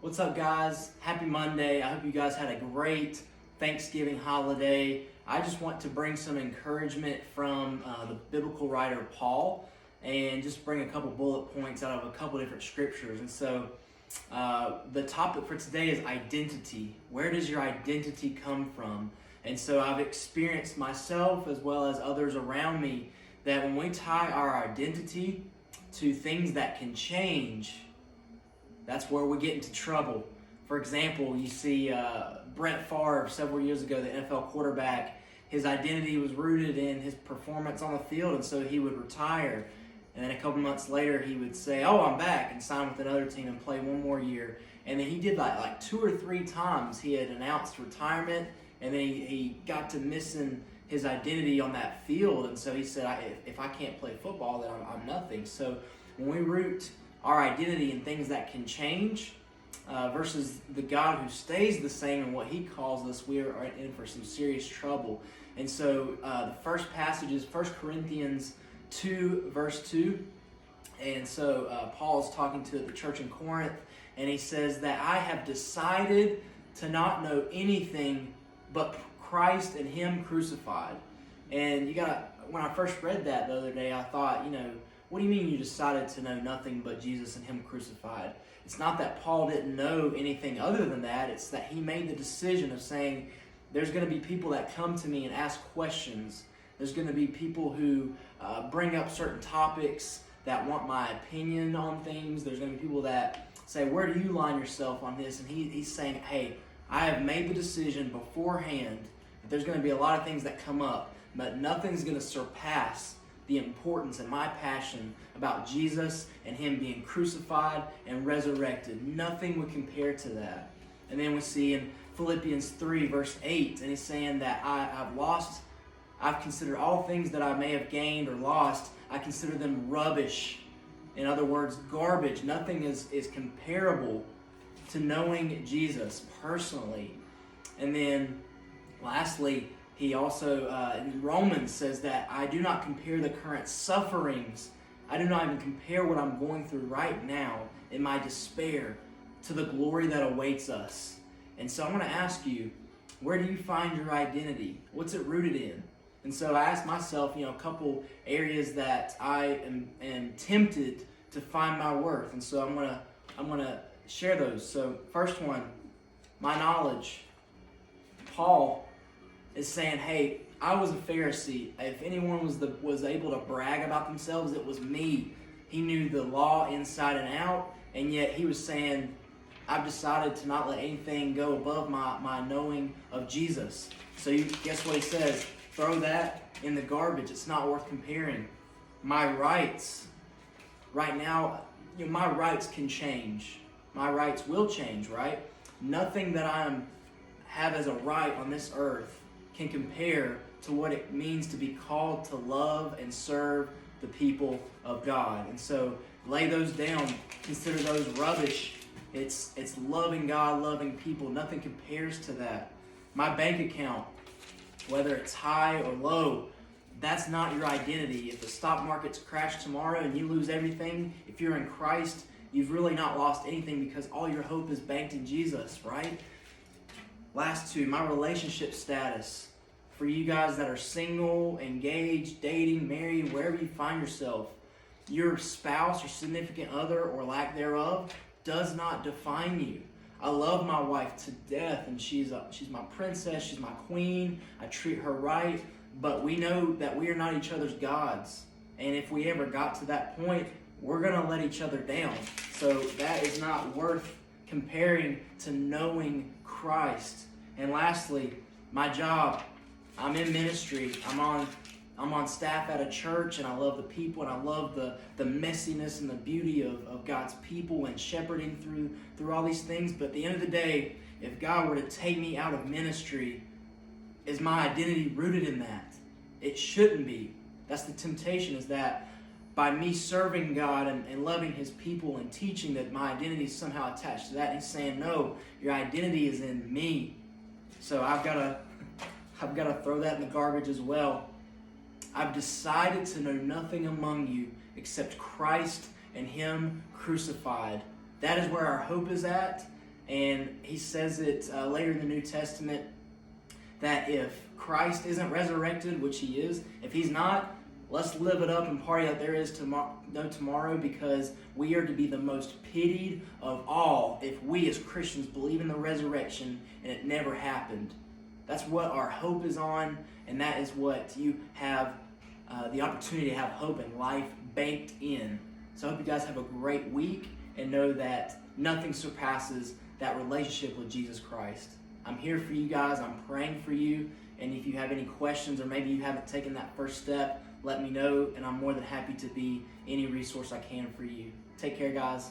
What's up, guys? Happy Monday. I hope you guys had a great Thanksgiving holiday. I just want to bring some encouragement from the biblical writer Paul and just bring a couple bullet points out of a couple different scriptures. And so the topic for today is identity. Where does your identity come from? And so I've experienced myself as well as others around me that when we tie our identity to things that can change, that's where we get into trouble. For example, you see Brett Favre several years ago, the NFL quarterback, his identity was rooted in his performance on the field, and so he would retire. And then a couple months later, he would say, "Oh, I'm back," and sign with another team and play one more year. And then he did like 2 or 3 times he had announced retirement, and then he got to missing his identity on that field. And so he said, if I can't play football, then I'm nothing. So when we root our identity in things that can change versus the God who stays the same in what he calls us, we are in for some serious trouble. And so the first passage is 1 Corinthians 2, verse 2. And so Paul's talking to the church in Corinth, and he says that I have decided to not know anything but Christ and him crucified. And when I first read that the other day, I thought, what do you mean you decided to know nothing but Jesus and him crucified? It's not that Paul didn't know anything other than that. It's that he made the decision of saying, there's going to be people that come to me and ask questions. There's going to be people who bring up certain topics that want my opinion on things. There's going to be people that say, where do you line yourself on this? And he's saying, hey, I have made the decision beforehand that there's going to be a lot of things that come up, but nothing's going to surpass the importance and my passion about Jesus and him being crucified and resurrected. Nothing would compare to that. And then we see in Philippians 3, verse 8, and he's saying that I've considered all things that I may have gained or lost, I consider them rubbish. In other words, garbage. Nothing is comparable to knowing Jesus personally. And then lastly, he also, in Romans, says that I do not compare the current sufferings. I do not even compare what I'm going through right now in my despair to the glory that awaits us. And so I'm going to ask you, where do you find your identity? What's it rooted in? And so I asked myself, a couple areas that I am tempted to find my worth. And so I'm gonna share those. So first one, my knowledge. Paul is saying, hey, I was a Pharisee. If anyone was able to brag about themselves, it was me. He knew the law inside and out, and yet he was saying, I've decided to not let anything go above my knowing of Jesus. So guess what he says? Throw that in the garbage. It's not worth comparing. My rights. Right now, my rights can change. My rights will change, right? Nothing that I have as a right on this earth can compare to what it means to be called to love and serve the people of God. And so lay those down, consider those rubbish. It's loving God, loving people. Nothing compares to that. My bank account, whether it's high or low, that's not your identity. If the stock market's crashed tomorrow and you lose everything, if you're in Christ, you've really not lost anything because all your hope is banked in Jesus, right? Last two, my relationship status. For you guys that are single, engaged, dating, married, wherever you find yourself, your spouse, your significant other, or lack thereof, does not define you. I love my wife to death, and she's my princess, she's my queen. I treat her right, but we know that we are not each other's gods. And if we ever got to that point, we're going to let each other down. So that is not worth comparing to knowing Christ. And lastly, my job. I'm in ministry. I'm on staff at a church, and I love the people, and I love the messiness and the beauty of God's people and shepherding through all these things. But at the end of the day, if God were to take me out of ministry, is my identity rooted in that? It shouldn't be. That's the temptation, is that by me serving God and loving his people and teaching, that my identity is somehow attached to that. And he's saying, no, your identity is in me. So I've got to throw that in the garbage as well. I've decided to know nothing among you except Christ and him crucified. That is where our hope is at. And he says it later in the New Testament that if Christ isn't resurrected, which he is, if he's not, let's live it up and party like there is no tomorrow, because we are to be the most pitied of all if we as Christians believe in the resurrection and it never happened. That's what our hope is on, and that is what you have the opportunity to have hope and life baked in. So I hope you guys have a great week and know that nothing surpasses that relationship with Jesus Christ. I'm here for you guys. I'm praying for you. And if you have any questions or maybe you haven't taken that first step, let me know, and I'm more than happy to be any resource I can for you. Take care, guys.